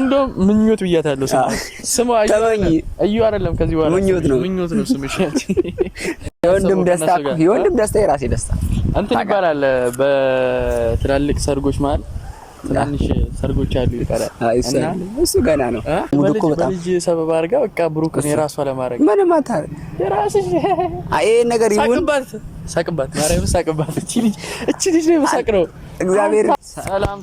እንደው ምኞት ብያታለሁ ስሙ እዩ አይደለም ከዚህ በኋላ ምኞት ነው ስምሽ የወንድም ደስታ የራሴ ደስታ እንትን ይባላል በትላልቅ ሰርጎች ማለት ትናንሽ ሰርጎች አሉ ይባላል እና እሱ ገና ነው ሙዱኮ በጣም ልጅ ሰበብ አድርጋ በቃ ብሩክን የራሷ ለማድረግ ምንም አታረግ የራስሽ አይ ነገር ይሁን ሳቅባት ማርያም ሳቅባት እቺ ልጅ ነው መሳቅረው እግዚአብሔር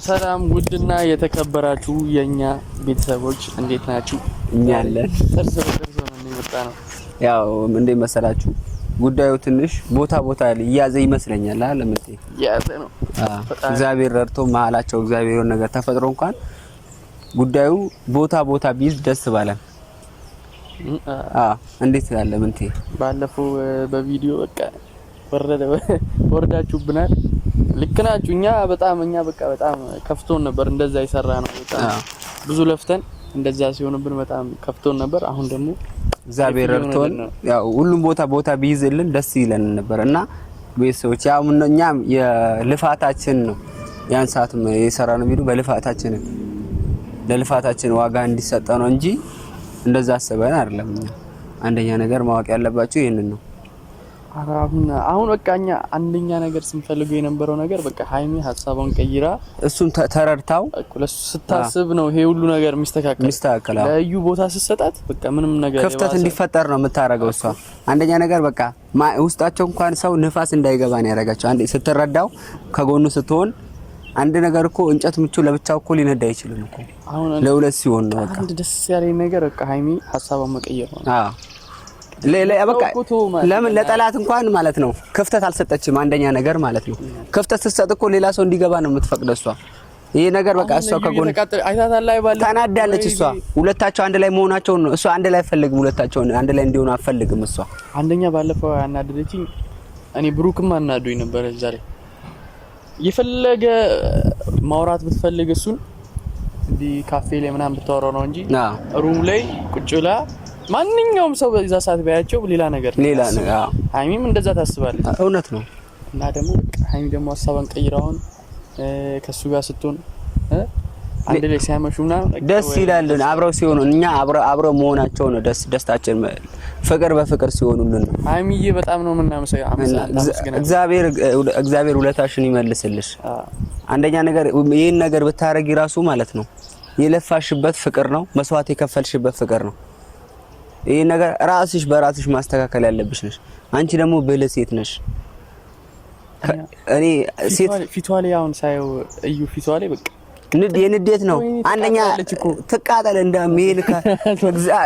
ሰላም ውድና የተከበራችሁ የኛ ቤተሰቦች እንዴት ናችሁ? እኛ አለን ጥርስ ነው የመጣ ነው ያው እንደ መሰላችሁ ጉዳዩ ትንሽ ቦታ ይያዘ ይመስለኛል ለምን ያዘ ነው እግዚአብሔር ረድቶ ማላቸው እግዚአብሔር ነገር ተፈጥሮ እንኳን ጉዳዩ ቦታ ቢዝ ደስ ባለን እንዴት ያለ ምን ባለፈው በቪዲዮ በቃ ወርዳችሁብናል ልክ ናችሁ እኛ በጣም ከፍቶን ነበር እንደዛ ይሰራ ነው በጣም ብዙ ለፍተን እንደዛ ሲሆንብን በጣም ከፍቶን ነበር አሁን ደግሞ እግዚአብሔር ረድቶን ያው ሁሉም ቦታ ቢይዝልን ደስ ይለን ነበርና ቤተሰቦች ያው እኛም የልፋታችን ነው ያን ሰዓት የሰራነው ቪዲዮ ለልፋታችን ዋጋ እንዲሰጠ ነው እንጂ እንደዛ አስበን አይደለም አንደኛ ነገር ማወቅ ያለባችሁ ይሄንን ነው አሁን በቃኛ አንደኛ ነገር ስንፈልገው የነበረው ነገር በቃ ሃይሚ ሐሳቡን ቀይራ እሱን ተረድታው ለሱ ስታስብ ነው ይሄ ሁሉ ነገር ሚስተካከል ለዩ ቦታ ሲሰጣት በቃ ምንም ነገር ክፍተት እንዲፈጠር ነው የምታረጋው እሷ አንደኛ ነገር በቃ ውስጣቸው እንኳን ሰው ንፋስ እንዳይገባ ነው ያረጋቸው አንዴ ስትረዳው ከጎኑ ስትሆን አንድ ነገር እኮ እንጨት ምቹ ለብቻው እኮ ሊነዳ አይችልም እኮ አሁን ለሁለት ሲሆን ነው በቃ አንድ ደስ ያለኝ ነገር በቃ ሃይሚ ሐሳቡን መቀየር ነው በቃ ለምን ለጠላት እንኳን ማለት ነው ክፍተት አልሰጠችም አንደኛ ነገር ማለት ነው ክፍተት ስትሰጥ እኮ ሌላ ሰው እንዲገባ ነው የምትፈቅደው እሷ ይሄ ነገር በቃ እሷ ከጎን ተናዳለች እሷ ሁለታቸው አንድ ላይ መሆናቸው ነው እሷ አንድ ላይ ፈልግም ሁለታቸው አንድ ላይ እንዲሆኑ አፈልግም እሷ አንደኛ ባለፈው ያናደደችኝ እኔ ብሩክም አናዶኝ ነበር ዛሬ የፈለገ ማውራት ብትፈልግ እሱን እንዲ ካፌ ላይ ምናምን ብታወራው ነው እንጂ ሩም ላይ ቁጭላ ማንኛውም ሰው በዛ ሰዓት ባያቸው ሌላ ነገር ሃይሚም እንደዛ ታስባለች እውነት ነው እና ደግሞ ሃይሚ ደግሞ ሐሳቧን ቀይራውን ከሱ ጋር ስትሆን አንድ ላይ ሲያመሹና ደስ ይላል አብረው ሲሆኑ እኛ አብረው መሆናቸው ነው ደስታችን ፍቅር በፍቅር ሲሆኑልን ሃይሚዬ በጣም ነው ምናመሰግናለሁ እግዚአብሔር ውለታሽን ይመልስልሽ አንደኛ ነገር ይሄን ነገር ብታረጊ ራሱ ማለት ነው የለፋሽበት ፍቅር ነው መስዋዕት የከፈልሽበት ፍቅር ነው ይሄ ነገር ራስሽ በራስሽ ማስተካከል ያለብሽ ነሽ አንቺ ደግሞ ብልህ ሴት ነሽ እኔ ሴት ፊቷ ላይ አሁን ሳይው እዩ ፊቷ ላይ በቃ የንዴት ነው አንደኛ ተቃጠለ እንደሚል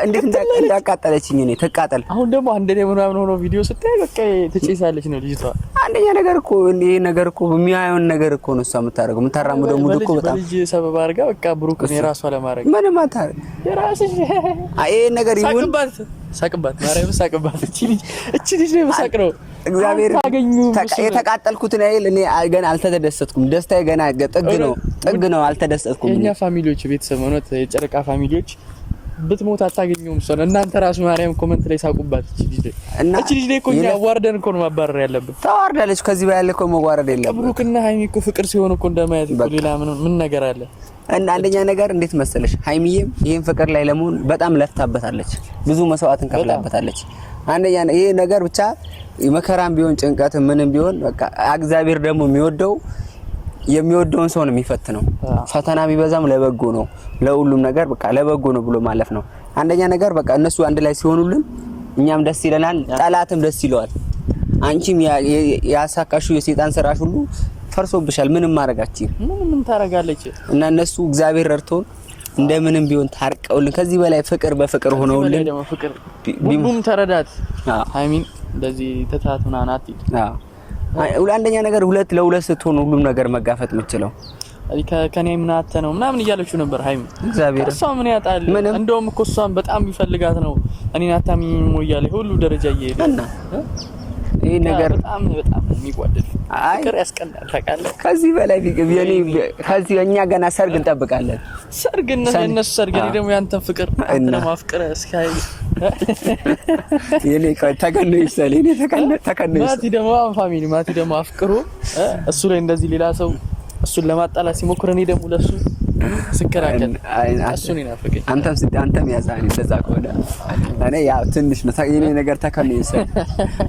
እንዴት እንዳቃጠለችኝ እኔ ተቃጠል አሁን ደግሞ አንድ ላይ ምናምን ሆኖ ቪዲዮ ስታይ በቃ ትጨሳለች ነው ልጅቷ አንደኛ ነገር እኮ ይሄ ነገር እኮ በሚያዩን ነገር እኮ ነው እሷ የምታረገው የምታራምደው ሙድ እኮ በጣም ልጅ ሰበብ አድርጋ በቃ ብሩክን የራሷ ለማድረግ ምንም አታረግ የራስሽ አይ ነገር ይሁን ሳቅባት ማርያም ሳቅባት እቺ ልጅ ነው መሳቅረው እግዚአብሔር የተቃጠልኩት ነው እኔ ገና አልተደሰትኩም ደስታዬ ገና ጥግ ነው አልተደሰትኩም የኛ ፋሚሊዎች ቤተሰብ ሆኖት የጨረቃ ፋሚሊዎች ብትሞት አታገኙም ሰው እናንተ ራሱ ማርያም ኮሜንት ላይ ሳቁባት እቺ ልጅ ላይ ኮኛ ዋርደን እኮ ነው ማባረር ያለበት ታዋርዳለች ከዚህ በላይ እኮ መዋረድ የለም ብሩክና ሃይሚ እኮ ፍቅር ሲሆን እኮ እንደማያት እኮ ሌላ ምን ነገር አለ እና አንደኛ ነገር እንዴት መሰለሽ ሃይሚዬም ይሄን ፍቅር ላይ ለመሆን በጣም ለፍታበታለች ብዙ መስዋዕትን ከፍላበታለች አንደኛ ይሄ ነገር ብቻ መከራም ቢሆን ጭንቀት ምንም ቢሆን በቃ እግዚአብሔር ደግሞ የሚወደውን ሰው ነው የሚፈትነው ፈተና ቢበዛም ለበጎ ነው ለሁሉም ነገር በቃ ለበጎ ነው ብሎ ማለፍ ነው አንደኛ ነገር በቃ እነሱ አንድ ላይ ሲሆኑልን እኛም ደስ ይለናል ጠላትም ደስ ይለዋል አንቺም ያሳካሽው የሰይጣን ስራሽ ሁሉ ፈርሶብሻል ምንም ማረጋችሁ ምን ታረጋለች እና እነሱ እግዚአብሔር ረድቶን እንደምንም ቢሆን ታርቀውልን ከዚህ በላይ ፍቅር በፍቅር ሆነውልን ደግሞ ፍቅር ሁሉም ተረዳት ሃይሚን እንደዚህ ተታቱና ናት አንደኛ ነገር ሁለት ለሁለት ስትሆኑ ሁሉም ነገር መጋፈጥ የምትችለው ከኔ ምን አተ ነው ምናምን እያለችው ነበር ሃይሚ እግዚአብሔር እሷ ምን ያጣል እንደውም እኮ እሷን በጣም ቢፈልጋት ነው እኔን አታሚኝ ሞያለ ሁሉ ደረጃ እየሄደ ይሄ ነገር በጣም የሚጓደል ፍቅር ያስቀናል ታውቃለህ ከዚህ በላይ ቢገቢያኒ ከዚህ እኛ ገና ሰርግ እንጠብቃለን ሰርግ እነሱ ሰርግ ደግሞ ያንተ ፍቅር አንተ ማፍቀር እስካይ የኔ ተገነ ይሰል እኔ ተከነ ማቲ ደግሞ አፍቅሩ እሱ ላይ እንደዚህ ሌላ ሰው እሱን ለማጣላት ሲሞክር እኔ ደግሞ ለሱ ስከራከል እሱን ይናፈቀኝ። አንተም ያዛኝ እንደዛ ከሆነ እኔ ያው ትንሽ ነው የኔ ነገር ተከነ ይሰል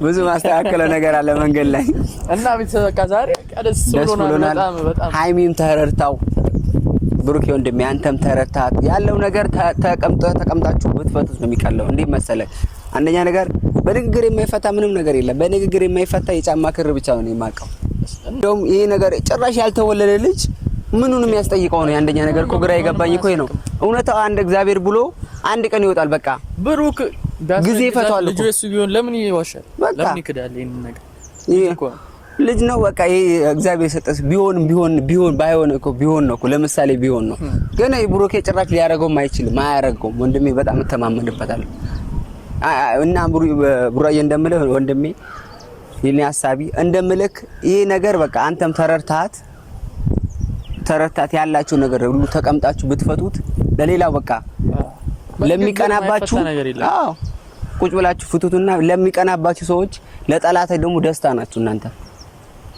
ብዙ ማስተካከለው ነገር አለ መንገድ ላይ እና ቤተሰብ በቃ ዛሬ ደስ ብሎናል በጣም ሃይሚም ተረርታው ብሩክ ወንድሜ አንተም ተረታት ያለው ነገር ተቀምጣችሁ ብትፈቱት ነው የሚቀለው። እንዴ መሰለህ አንደኛ ነገር በንግግር የማይፈታ ምንም ነገር የለም። በንግግር የማይፈታ የጫማ ክር ብቻ ነው የማውቀው። እንደውም ይሄ ነገር ጭራሽ ያልተወለደ ልጅ ምኑንም ያስጠይቀው ነው። አንደኛ ነገር እኮ ግራ የገባኝ እኮ ነው። እውነታው አንድ እግዚአብሔር ብሎ አንድ ቀን ይወጣል። በቃ ብሩክ ጊዜ ይፈታዋል። ልጅ እሱ ቢሆን ለምን ይዋሻል? ለምን ይክዳል? ይሄን ነገር ልጅ ነው በቃ ይሄ እግዚአብሔር ሰጠስ ቢሆን ባይሆን እኮ ቢሆን ነው እኮ ለምሳሌ ቢሆን ነው። ግን ብሩክ ጭራሽ ሊያረገውም አይችልም፣ አያረገውም። ወንድሜ በጣም ተማመንበታለሁ እና ቡራዬ እንደምልህ ወንድሜ የኔ ሐሳቢ እንደምልክ ይሄ ነገር በቃ አንተም ተረርታት ያላችሁ ነገር ሁሉ ተቀምጣችሁ ብትፈቱት ለሌላው በቃ ለሚቀናባችሁ ቁጭ ብላችሁ ፍቱትና ለሚቀናባችሁ ሰዎች ለጠላት ደግሞ ደስታ ናችሁ እናንተ።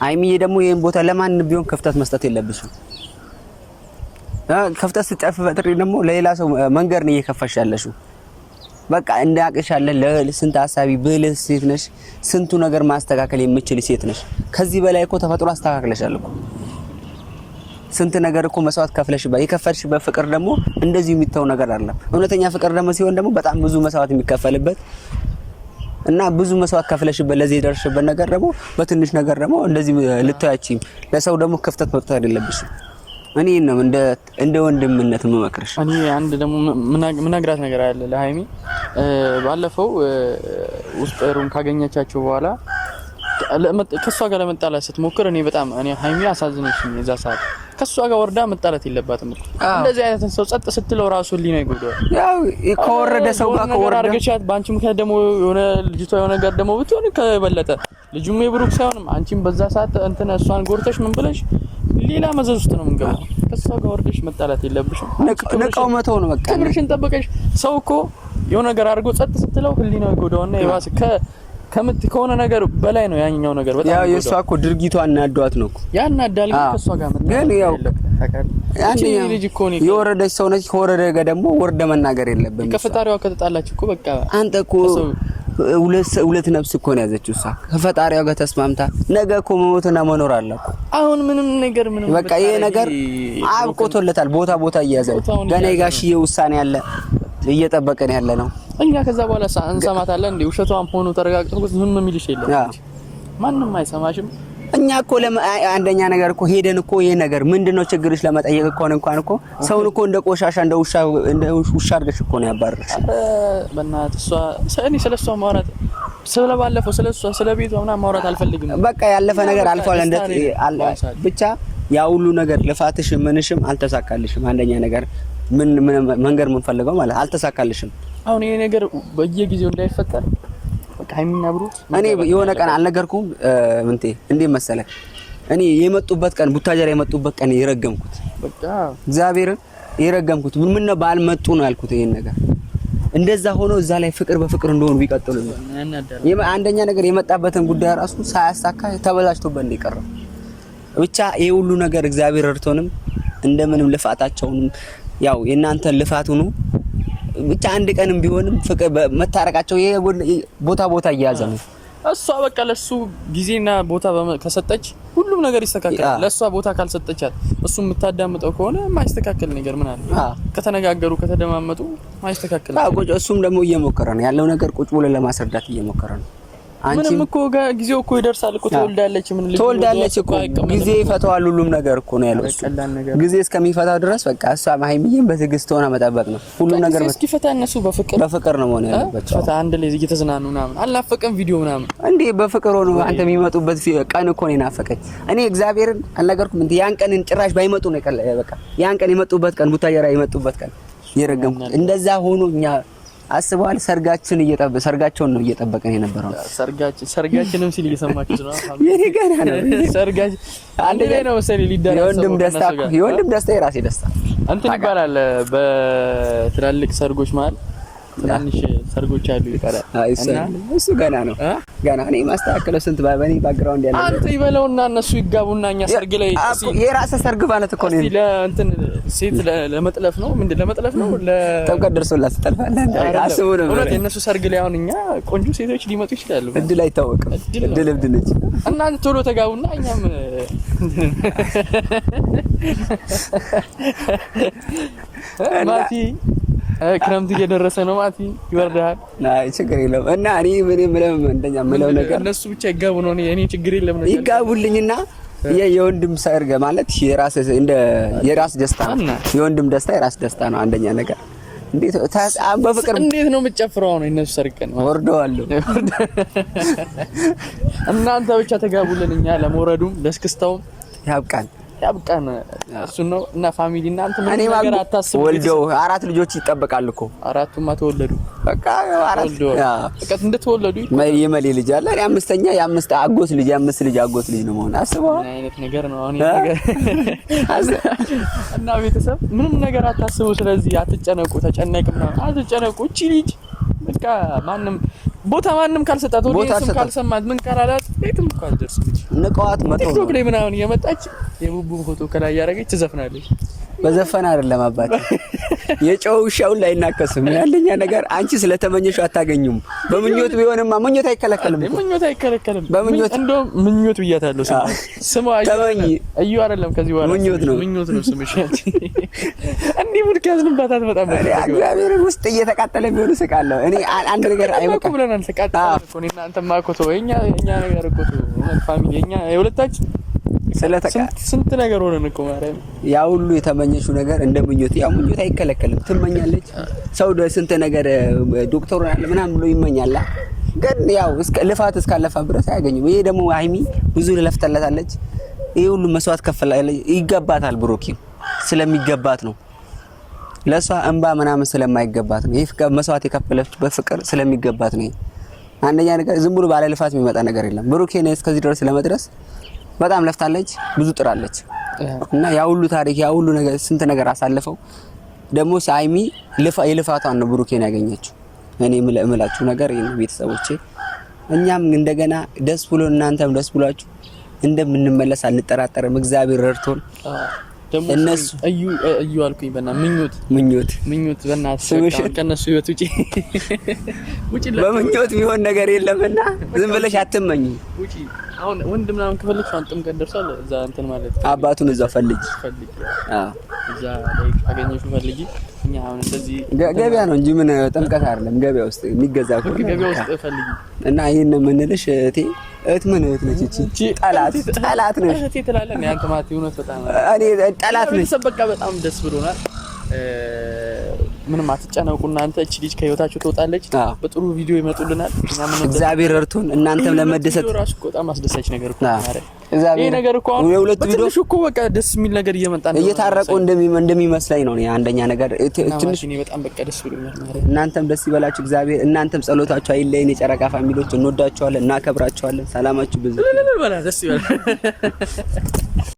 ሃይሚዬ ደግሞ ይሄን ቦታ ለማን ቢሆን ክፍተት መስጠት የለብሽም። ክፍተት ስጨፍ ፈጥሪ ደግሞ ለሌላ ሰው መንገር ነው እየከፈሽ ያለሽው። በቃ እንዳቅሻለህ ለስንት ሐሳቢ ብልህ ሴት ነሽ። ስንቱ ነገር ማስተካከል የምትችል ሴት ነሽ። ከዚህ በላይ እኮ ተፈጥሮ አስተካክለሻል እኮ ስንት ነገር እኮ መስዋዕት ከፍለሽበት የከፈልሽበት ፍቅር ደግሞ እንደዚህ የሚተው ነገር አይደለም። እውነተኛ ፍቅር ደግሞ ሲሆን ደግሞ በጣም ብዙ መስዋዕት የሚከፈልበት እና ብዙ መስዋዕት ከፍለሽበት ለዚህ የደረስሽበት ነገር ደግሞ በትንሽ ነገር ደግሞ እንደዚህ ልታያቺም ለሰው ደግሞ ክፍተት መፍጠር የለብሽም። እኔ ነው እንደ ወንድምነት መመክርሽ። እኔ አንድ ደግሞ ምናግራት ነገር አለ ለሃይሚ። ባለፈው ውስጥ ሩም ካገኘቻቸው በኋላ ከሷ ጋር ለመጣላት ስትሞክር እኔ ሃይሚ አሳዝነሽኝ። የዛ ሰዓት ከሷ ጋር ወርዳ መጣላት የለባትም እኮ እንደዚህ አይነት ሰው ጸጥ ስትለው ራሱ ሊና ይጎዳል። ያው ከወረደ ሰው ጋር ከወረደ አርገቻት ባንቺ ምክንያት ደግሞ የሆነ ልጅቷ የሆነ ነገር ደግሞ ብትሆን ከበለጠ ልጁም የብሩክ ሳይሆንም አንቺም በዛ ሰዓት እንትን እሷን ጎርተሽ ምን ብለሽ ሌላ መዘዝ ውስጥ ነው የምንገባው። ከሷ ጋር ወርደሽ መጣላት የለብሽም። ነቃው መተው ነው በቃ ክብርሽን ጠበቀሽ። ሰው እኮ የሆነ ነገር አድርጎ ጸጥ ስትለው ህሊናው ይጎዳውና የባሰ ከሆነ ነገር በላይ ነው ያኛው ነገር በጣም ያው የሷ እኮ ድርጊቷ አናዷት ነው እኮ ያናዳል። ከሷ ጋር መጣ ግን ያው የወረደች ሰው ነች። ከወረደ ጋር ደግሞ ወርደ መናገር የለብንም። ከፈጣሪዋ ከተጣላች እኮ በቃ አንተ እኮ ሁለት ነፍስ እኮ ነው ያዘችው እሷ ከፈጣሪዋ ጋር ተስማምታ ነገ እኮ መሞትና መኖር አለ እኮ። አሁን ምንም በቃ ይሄ ነገር አብቆቶለታል። ቦታ እያያዘ ገና የጋሽዬ ውሳኔ አለ እየጠበቀን ያለ ነው። እኛ ከዛ በኋላ እንሰማታለን እንዴ? ውሸቷም ሆኖ ተረጋግጦ ዝም የሚልሽ የለም። ማንንም አይሰማሽም። እኛ እኮ አንደኛ ነገር እኮ ሄደን እኮ ይሄ ነገር ምንድነው ችግርሽ ለመጠየቅ እኮ እንኳን እኮ ሰውን እኮ እንደ ቆሻሻ እንደ ውሻ አድርገሽ እኮ ነው ያባረርሽ። በእናትህ ስለሷ ማውራት ስለባለፈው ስለሷ ስለቤቷ ምናምን ማውራት አልፈልግም። በቃ ያለፈ ነገር አልፏል። ብቻ ያ ሁሉ ነገር ልፋትሽ ምንሽም አልተሳካልሽም። አንደኛ ነገር ምን መንገር ምን ፈልገው ማለት አልተሳካልሽም። አሁን ይሄ ነገር በየጊዜው እንዳይፈጠር በቃ ሃይሚና ብሩክ እኔ የሆነ ቀን አልነገርኩም እንዴ መሰለህ እኔ የመጡበት ቀን ቡታጀራ የመጡበት ቀን የረገምኩት በቃ እግዚአብሔርን የረገምኩት ምን ነው ባልመጡ ነው ያልኩት። ይሄን ነገር እንደዛ ሆኖ እዛ ላይ ፍቅር በፍቅር እንደሆኑ ቢቀጥሉ ነው። አንደኛ ነገር የመጣበትን ጉዳይ ራሱ ሳያሳካ ተበላሽቶበት እንደቀረ ብቻ ይሄ ሁሉ ነገር እግዚአብሔር እርቶንም እንደምንም ልፋታቸውንም ያው የናንተን ልፋቱ ነው ብቻ አንድ ቀንም ቢሆንም ፍቅር መታረቃቸው ይሄ ቦታ እያያዘ ነው። እሷ በቃ ለሱ ጊዜና ቦታ ከሰጠች ሁሉም ነገር ይስተካከላል። ለሷ ቦታ ካልሰጠቻት እሱ የምታዳምጠው ከሆነ ማይስተካከል ነገር ምን አለ? ከተነጋገሩ ከተደማመጡ ማይስተካከል። እሱም ደግሞ እየሞከረ ነው ያለው ነገር ቁጭ ብሎ ለማስረዳት እየሞከረ ነው። ምንም እኮ ጊዜው እኮ ይደርሳል እኮ ትወልዳለች እኮ ጊዜ ይፈታዋል። ሁሉም ነገር እኮ ነው ያለው እሱ ጊዜ እስከሚፈታው ድረስ በቃ እሷ ሃይሚዬም በትዕግስት ሆና መጠበቅ ነው። ሁሉም ነገር እስኪፈታ እነሱ በፍቅር ነው መሆን ያለባቸው። ፈታ አንድ ላይ እየተዝናኑ ምናምን አልናፈቀም ቪዲዮ ምናምን እንዴ በፍቅር ሆኖ አንተ የሚመጡበት ቀን እኮ ነው ናፈቀኝ። እኔ እግዚአብሔርን አልነገርኩም እንዴ ያን ቀን ጭራሽ ባይመጡ ነው በቃ ያን ቀን የመጡበት ቀን ቡታጀራ የመጡበት ቀን የረገምኩት እንደዛ ሆኖ እኛ አስበዋል። ሰርጋቸውን ነው እየጠበቀን የነበረው። ሰርጋችንም ሲል እየሰማችሁ ነው። የኔ ገና ነው ሰርጋች አንድ ላይ ነው መሰለኝ ሊደረስ የወንድም ደስታ የራሴ ደስታ እንትን ይባላል። በትላልቅ ሰርጎች መሀል ትናንሽ ሰርጎች አሉ ይቀራል። እሱ ገና ነው ገና እኔ ማስተካከለው ስንት በኔ ባክግራውንድ ያለው አንተ ይበለውና እነሱ ይጋቡና እኛ ሰርግ ላይ የራስህ ሰርግ ማለት እኮ ነው። ለእንትን ሴት ለመጥለፍ ነው ምንድን ለመጥለፍ ነው ለጠብቀት ደርሶላት ትጠልፋለህ። አስቡ ነው እውነት የእነሱ ሰርግ ላይ አሁን እኛ ቆንጆ ሴቶች ሊመጡ ይችላሉ። እድል አይታወቅም። እድል እብድ ነች። እናንተ ቶሎ ተጋቡና እኛም ማቲ ክረምት እየደረሰ ነው። ማቲ ይወርዳል። አይ ችግር የለውም። እና እኔ ምንም እንደኛ ምለው ነገር እነሱ ብቻ ይጋቡ ነው። እኔ ችግር የለም ነው ይጋቡልኝና የወንድም ሰርግ ማለት የራስ ደስታ ነው። የወንድም ደስታ የራስ ደስታ ነው። አንደኛ ነገር እንዴት በፍቅር እንዴት ነው የምትጨፍረው ነው የነሱ ሰርግ ቀን ወርደዋለሁ። እናንተ ብቻ ተጋቡልን። እኛ ለመውረዱም ለስክስታውም ያብቃን። እሱ ነው እና ፋሚሊ እናንተ ምን ነገር አታስቡ። ወልደው 4 ልጆች ይጠበቃሉ እኮ 4ቱማ ተወለዱ። በቃ 4 በቃ እንደተወለዱ የመሌ ልጅ አለ። አምስተኛ የ5 አጎት ልጅ የ5 ልጅ አጎት ልጅ ነው ማለት አስበው። ምን አይነት ነገር ነው አሁን ነገር እና ቤተሰብ ምንም ነገር አታስቡ። ስለዚህ አትጨነቁ፣ ተጨነቅና አትጨነቁ። እቺ ልጅ በቃ ማንም ካልሰጣት ወዲስም ካልሰማት ምን ካላላት ቤትም እንኳን አልደርስም። ንቀዋት መጥቶ ቲክቶክ ላይ ምናምን እየመጣች የቡቡ ፎቶ ከላይ ያደረገች ትዘፍናለች። በዘፈን አይደለም አባት የጨው ውሻውን ላይ እናከስም ያለኛ ነገር አንቺ ስለተመኘሽው አታገኙም። በምኞት ቢሆንማ ምኞት አይከለከልም። በምኞት እንደውም ምኞት ብያታለሁ። ስማ ተመኝ እዩ አይደለም ከዚህ በኋላ ምኞት ነው ስምሽ። እንዴ ሙድክ ያዝንባታት በጣም እግዚአብሔር ውስጥ እየተቃጠለ ቢሆን ስቃለሁ እኔ አንድ ነገር አይበቃ ብለናል። ተቃጠለ እኮ እኔና አንተማ እኮ እኛ ነገር እኮ ፋሚሊ እኛ የሁለታችን ስንት ነገር ሆነን እኮ ማርያም ያ ሁሉ የተመኘሽው ነገር እንደምኞት ያው ምኞት አይከለከልም። ትመኛለች ሰው ስንት ነገር ዶክተር ሆናል ምናምን ብሎ ይመኛል። ግን ያው ልፋት እስካለፋ ድረስ አያገኝም። ይሄ ደግሞ ሃይሚ ብዙ ለፍተለታለች። ይሄ ሁሉ መስዋዕት ከፈላለች። ይገባታል። ብሩክ ስለሚገባት ነው። ለሷ እንባ ምናምን ስለማይገባት ነው። ይሄ መስዋዕት የከፈለችበት ፍቅር ስለሚገባት ነው። አንደኛ ነገር ዝም ብሎ ባለ ልፋት የሚመጣ ነገር የለም። ብሩክ ነው እስከዚህ ድረስ ለመድረስ በጣም ለፍታለች፣ ብዙ ጥራለች እና ያ ሁሉ ታሪክ ያ ሁሉ ነገር ስንት ነገር አሳልፈው ደግሞ ሃይሚ የልፋቷን ነው ብሩኬን ያገኘችው። እኔ እምላችሁ ነገር ይሄን ቤተሰቦቼ እኛም እንደገና ደስ ብሎ እናንተም ደስ ብሏችሁ እንደምንመለስ አንጠራጠርም። እግዚአብሔር ረድቶን እነሱ እዩ አልኩኝ በእና ምኞት በእናትሽ ከነሱ ህይወት ውጪ በምኞት ቢሆን ነገር የለምና ዝም ብለሽ አትመኝ። ውጪ አሁን ወንድ ምናምን ከፈለግሽ አንተም ቀን ደርሷል። እዛ እንትን ማለት አባቱን እዛ ፈልጊ እዛ ላይ አገኘሽው ፈልጊ። እኛ አሁን እንደዚህ ገበያ ነው እንጂ ምን ጥምቀት አይደለም። ገበያ ውስጥ የሚገዛ እኮ ገበያ ውስጥ ፈልጊ እና ይሄን ምንልሽ እህት ምን እህት ነች እቺ ጠላት ነች እህቴ ትላለህ። አንተ ማቲ እውነት በጣም እኔ ጠላት ነች። በቃ በጣም ደስ ብሎናል። ምንም አትጨነቁ እናንተ። እቺ ልጅ ከህይወታችሁ ትወጣለች። በጥሩ ቪዲዮ ይመጡልናል። እግዚአብሔር ረድቶን እናንተም ለመደሰት ራሱ በጣም አስደሳች ነገር እኮ ማለት ይሄ ነገር እኮ አሁን የሁለት ቪዲዮ እኮ በቃ ደስ የሚል ነገር እየመጣ ነው። እየታረቁ እንደሚመስለኝ ነው። አንደኛ ነገር ትንሽ እኔ በጣም በቃ ደስ ብሎኛል ማለት። እናንተም ደስ ይበላችሁ እግዚአብሔር። እናንተም ጸሎታችሁ አይለየን። የጨረቃ ፋሚሊዎች እንወዳችኋለን፣ እናከብራችኋለን። ሰላማችሁ ብዙ ደስ ይበላል።